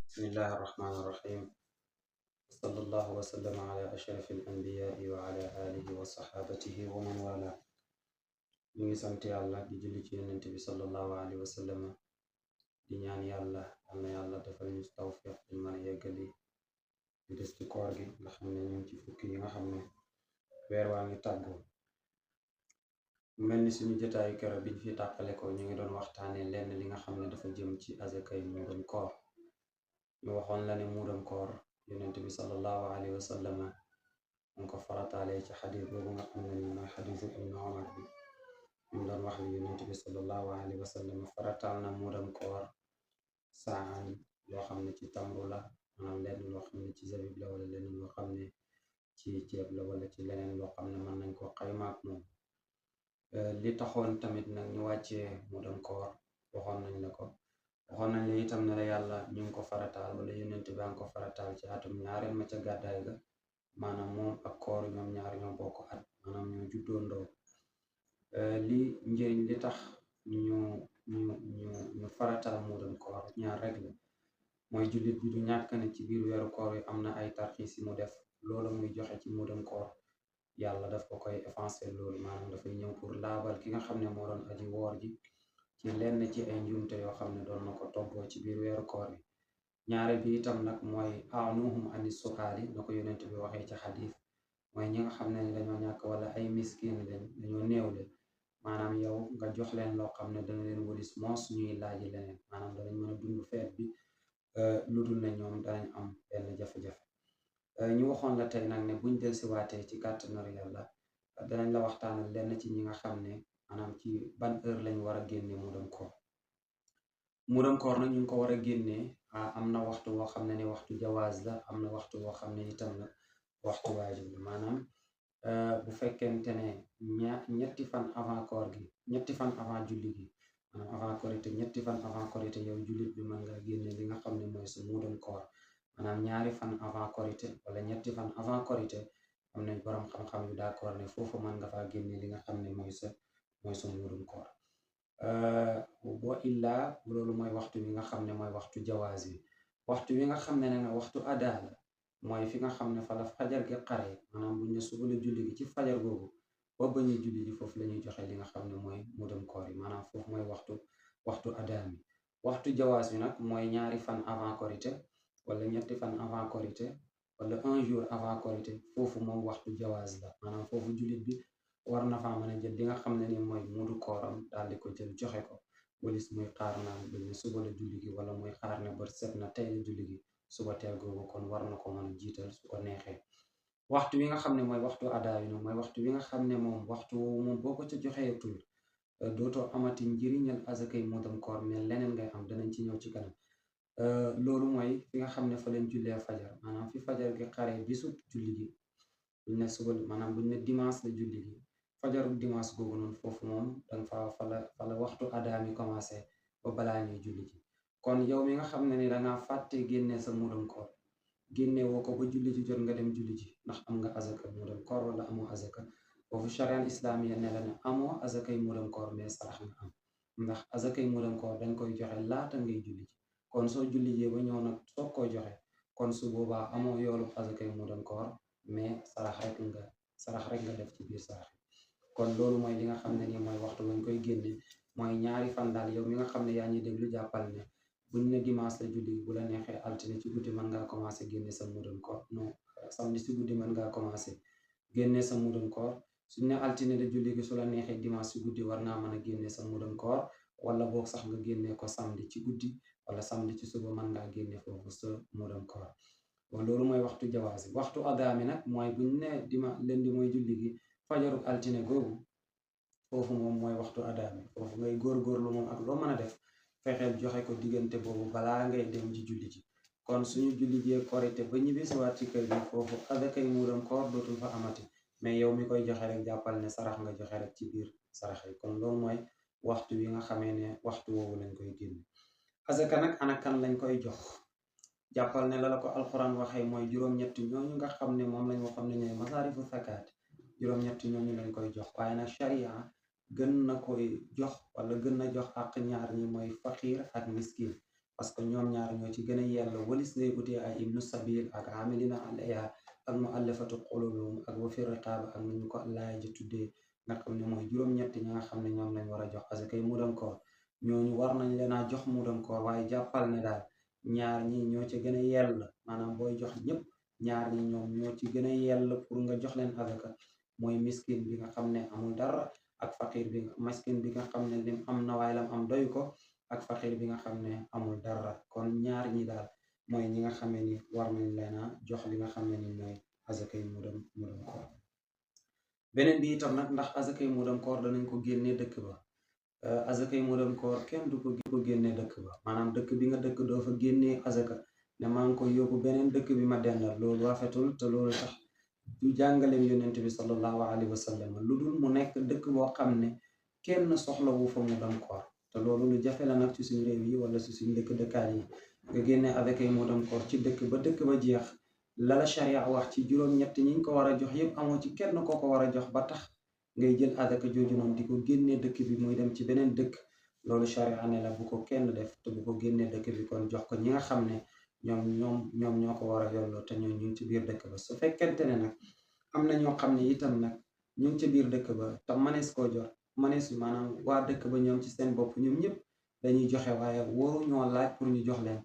بسم الله الرحمن الرحيم. صلى الله وسلم على أشرف الأنبياء وعلى آله وصحابته ومن والاه. ñu ngi sant yàlla di julli ci yonent bi sallallahu alayhi wa sallam di ñaan yàlla yal na yàlla defal ñu tawfiq di mën a yeggali di des ci koor gi nga xam ne ñu ngi ci fukki yi nga xam ne weer waa ngi tàggoo. mel ni suñu jotaayu kero biñ fi tàqale ko ñu ngi doon waxtaane lenn li nga xam ne dafa jëm ci azakay muuram koor. ñu waxoon la ne muuram koor yonent bi sallallahu alayhi wa sallam mu ko farataalee ci xadis boobu nga xam ne ni mooy xadisu ibnu omar bi ñu doon wax ni yonent bi sallallahu alayhi wa sallam farataal na muuram koor saan loo xam ne ci tamru la maanaam lenn loo xam ne ci zabib la wala lenn loo xam ne ci ceeb la wala ci leneen loo xam ne mën nañ ko xaymaak moom. li taxoon tamit nag ñu wàccee muuram koor waxoon nañ la ko waxoon nañ la itam ne la yàlla ñu ngi ko farataal wala yonent bi ngi ko farataal ci atum ñaareel ma ca gàddaay ga maanaam moom ak koor ñoom ñaar ñoo bokk at maanaam ñoo juddoondoo. li njëriñ li tax ñu farataal muuram koor ñaar rek la mooy jullit bi du ñàkk ne ci biir weeru koor yi am na ay tarxiis yi mu def loolu muy joxe ci muuram koor yàlla daf ko koy effacer loolu maanaam dafay ñëw pour laabal ki nga xam ne moo doon aji woor ji ci lenn ci ay njuumte yoo xam ne doon na ko toggoo ci biir weeru koor yi. ñaare bi itam nag mooy anuhum ani suaali na ko yonent bi waxee ci xadis mooy ñi nga xam ne dañoo ñàkk wala ay miskin lañ dañoo néewle maanaam yow nga jox leen loo xam ne dana leen walis moos ñuy laaji leneen maanaam danañ mën a dund feet bi lu dul ne ñoom danañ am benn jafe-jafe. ñu waxoon la tey nag ne buñ del si waatee ci kàttanu yàlla danañ la waxtaanal lenn ci ñi nga xam ne maanaam ci ban heure lañ war a génne muuram koor. muuram koor nag ñu ngi ko war a génnee am na waxtu woo xam ne ni waxtu jawaaz la am na waxtu woo xam ne itam nag waxtu waajib la maanaam bu fekkente ne ñetti fan avant koor gi ñetti fan avant julli gi maanaam avant korité ñetti fan avant korité yow jullit bi mën nga génne li nga xam ne mooy sa muuram koor maanaam ñaari fan avant korité wala ñetti fan avant korité am nañ borom xam-xam yu d'accord ne foofu mën nga faa génne li nga xam ne mooy sa muuram koor. boo illaa loolu mooy waxtu wi nga xam ne mooy waxtu jawaaz bi waxtu wi nga xam ne nag waxtu adaa la mooy fi nga xam ne fa la fajar gi xare maanaam buñ ne suba la julli gi ci fajar googu ba ba ñuy julli ji foofu la ñuy joxe li nga xam ne mooy muuram koor yi maanaam foofu mooy waxtu adaa mi. waxtu jawaaz bi nag mooy ñaari fan avant korité wala ñetti fan avant korité wala un jour avant korité foofu moom waxtu jawaaz la maanaam foofu jullit bi war na faa mën a jël li nga xam ne ni mooy muudu kooram daal di ko jël joxe ko walis muy xaar naan buñ ne suba la julli gi wala muy xaar ne bët set na tey la julli gi suba teel googu kon war na ko mën a jiital su ko neexee. waxtu wi nga xam ne mooy waxtu adaa yi mooy waxtu wi nga xam ne moom waxtu woowu moom boo ko ca joxee tul dootoo amati njëriñal azakay muuram koor mais leneen ngay am danañ ci ñëw ci kanam. loolu mooy fi nga xam ne fa leen jullee fajar maanaam fi fajar gi xaree bisu julli gi buñ ne suba maanaam buñ ne dimanche la julli gi fajaru dimanche googu noonu foofu moom danga fa la waxtu adaa mi commencé ba balaa ñuy julli ji. kon yow mi nga xam ne ni dangaa fàtte génnee sa muuram koor génne woo ko ba julli ji jot nga dem julli ji ndax am nga azaka muuram koor wala amoo azaka foofu charial islamiya ne la ne amoo azakay muuram koor mais sarax nga am ndax azakay muuram koor dañ koy joxe laata ngay julli ji kon soo julli jee ba ñëw nag soog koy joxe kon su boobaa amoo yoolu azakay muuram koor mais sarax rek nga def ci biir sarax. kon loolu mooy li nga xam ne nii mooy waxtu bañ koy génne mooy ñaari fan daal yow mi nga xam ne yaa ñuy déglu jàppal ne buñ ne dimanche la julli bu la neexee altine ci guddi mën ngaa commencé génne sa muuram koor non samedi ci guddi mën ngaa commencé génne sa muuram koor suñ ne altine la julli gi su la neexee dimanche ci guddi war naa mën a génne sa muuram koor wala boog sax nga génne ko samedi ci guddi wala samedi ci suba mën ngaa génne foofu sa muuram koor. bon loolu mooy waxtu jawaaz waxtu adaa mi nag mooy buñ ne lundi mooy julli gi fajaruk altine googu foofu moom mooy waxtu adaa mi foofu ngay góorgóorlu moom ak loo mën a def fexeel joxe ko diggante boobu balaa ngay dem ci julli ji. kon suñu julli jee korite ba ñibbisiwaat ci kër gi foofu azakay muuram koor dootul fa amati mais yow mi koy joxe rek jàppal ne sarax nga joxe rek ci biir sarax yi. kon loolu mooy waxtu wi nga xamee ne waxtu woowu lañ koy génne. azaka nag ana kan lañ koy jox jàppal ne la ko alquran waxee mooy juróom-ñetti ñooñu nga xam ne moom lañ waxoon ne ñooy masaarifu zakaat juróom-ñetti ñooñu lañ koy jox waaye nag sharia gën na koy jox wala gën na jox àq ñaar ñi mooy faqiir ak miskin parce que ñoom ñaar ñoo ci gën a yell walis ngay utee ay ibnu sabil ak amilina alayha ak muallafatu qulubuhum ak wa fi riqaab ak nañu ko laay ji tuddee nga xam ne mooy juróom-ñetti ñi nga xam ne ñoom lañ war a jox asakay muudam koor ñooñu war nañ leen a jox muudam koor waaye jàppal ne daal ñaar ñi ñoo ci gën a yell maanaam booy jox ñëpp ñaar ñi ñoom ñoo ci gën a yell pour nga jox leen asaka mooy miskin bi nga xam ne amul dara ak faqir bi miskin bi nga xam ne lim am na waaye lam am doy ko ak faqir bi nga xam ne amul dara kon ñaar ñi daal mooy ñi nga xam ne ni war nañ leen a jox li nga xam ne ni mooy asakay muudam koor beneen bi itam nag ndax asakay muudam koor danañ ko génnee dëkk ba asakay muudam koor kenn du ko génnee dëkk ba maanaam dëkk bi nga dëkk doo fa génnee asaka ne maa ngi koy yóbbu beneen dëkk bi ma dendal loolu rafetul te loolu tax du jàngaleem yonent bi sallallahu alayhi wa sallam lu dul mu nekk dëkk boo xam ne kenn soxla wu fa muudam koor te loolu lu jafe la nag ci suñu réew yi wala ci suñu dëkkaan yi nga génnee asakay muudam koor ci dëkk ba jeex lala sharia wax ci juróom-ñett ñi ko war a jox yëpp amoo ci kenn koo ko war a jox ba tax ngay jël asaka jooju noonu di ko génnee dëkk bi muy dem ci beneen dëkk loolu sharia ne la bu ko kenn def te bu ko génnee dëkk bi kon jox ko ñi nga xam ne ñoom ñoo ko war a yolloo te ñoo ñu ngi ci biir dëkk ba su fekkente ne nag am na ñoo xam ne itam nag ñu ngi ci biir dëkk ba te manees koo jot manees maanaam waa dëkk ba ñoom ci seen bopp ñoom ñëpp dañuy joxe waaye waru ñoo laaj pour ñu jox leen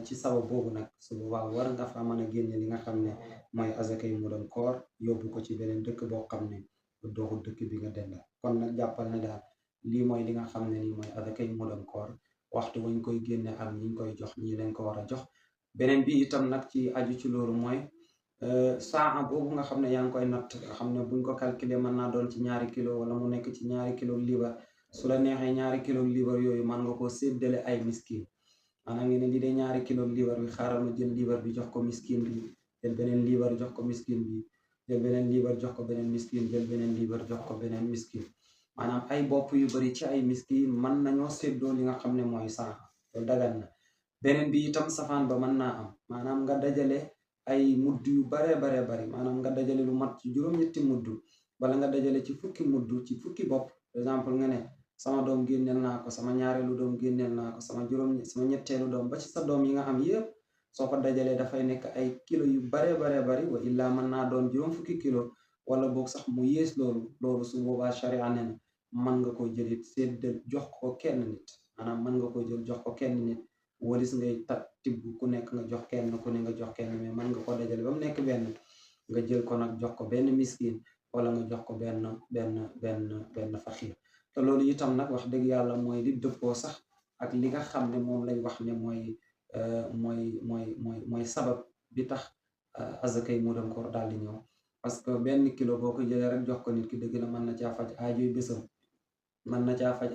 ci sabab boobu nag su boobaa war nga fa mën a génne li nga xam ne mooy azakay muudam koor yóbbu ko ci beneen dëkk boo xam ne dooxul dëkk bi nga dendal kon nag jàppal ne daal lii mooy li nga xam ne nii mooy azakay muudam koor waxtu wañ koy génne ak ñi koy jox ñi leen ko war a jox beneen bi itam nag ci aju ci loolu mooy saa boobu nga xam ne yaa ngi koy natt nga xam ne buñ ko calculer mën naa doon ci 2 kilo wala mu nekk ci 2 kilo libar su la neexee 2 kilo libar yooyu mën nga ko séddale ay miskin maanaam ngeen ne lii de 2 kilo libar bi xaaral ma jël libar bi jox ko miskin bi jël beneen libar jox ko miskin bi jël beneen libar jox ko beneen miskin jël beneen libar jox ko beneen miskin maanaam ay bopp yu bari ci ay miskin mën nañoo séddoo li nga xam ne mooy saa loolu dagan na beneen bi itam safaan ba mën naa am maanaam nga dajale ay mudd yu bari maanaam nga dajale lu mat ci juróom-ñetti mudd wala nga dajale ci fukki mudd ci fukki bopp par exemple nga ne sama doom génneel naa ko sama ñaareelu doom génneel naa ko sama ñetteelu doom ba ci sa doom yi nga am yépp soo ko dajalee dafay nekk ay kilo yu bari wa illaa mën naa doon juróom fukki kilo wala boog sax mu yées loolu su boobaa sharia ne na mën nga ko jëlit séddal jox ko kenn nit maanaam mën nga ko jël jox ko kenn nit walis ngay tibb ku nekk nga jox kenn ku ne nga jox kenn mais mën nga ko dajale ba mu nekk benn nga jël ko nag jox ko benn miskin wala nga jox ko benn faxiir te loolu itam nag wax dëgg yàlla mooy li dëppoo sax ak li nga xam ne moom lañ wax ne mooy sabab bi tax azakay muudam koor daal di ñëw parce que benn kilo boo ko jëlee rek jox ko nit ki dëgg la mën na caa faj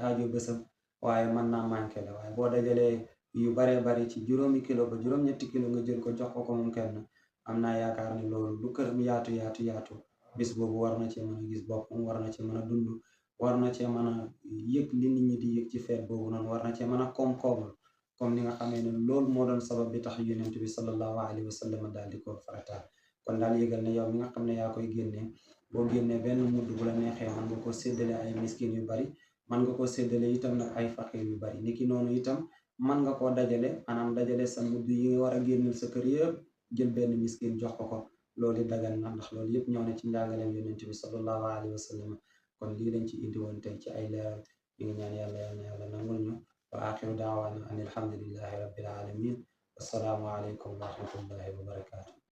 aajoy bésam waaye mën naa manqué la waaye boo dajalee yu baree bari ci juróomi kilo ba juróom-ñetti kilo nga jël ko jox ko moom kenn am naa yaakaar ne loolu lu këram yaatu bis boobu war na cee mën a gis boppam war na cee mën a dund war na cee mën a yëg li nit ñi di yëg ci feet boobu noonu war na cee mën a koom-koomul comme ni nga xamee ne loolu moo doon sabab bi tax yonent bi sallallahu alayhi wa sallam daal di ko farataal kon daal yëgal ne yow mi nga xam ne yaa koy génnee boo génnee benn mudd bu la neexee mën nga ko séddale ay miskin yu bari mën nga ko séddale itam nag ay faqir yu bari niki noonu itam mën nga koo dajale maanaam dajale sa mudd yi nga war a génneel sa kër yëpp jël benn miskin jox ko loolu dagan na ndax loolu yëpp ñëw na ci njàngaleem yonent bi sallallahu alayhi wa sallam kon lii lañ ci indi woon tey ci ay leeral ñu ngi ñaan yàlla nangul ñu wa axiru daawaana an alhamdulillahi rabbil alamin wassalaamu aleykum wa rahmatullahi wa barakatuh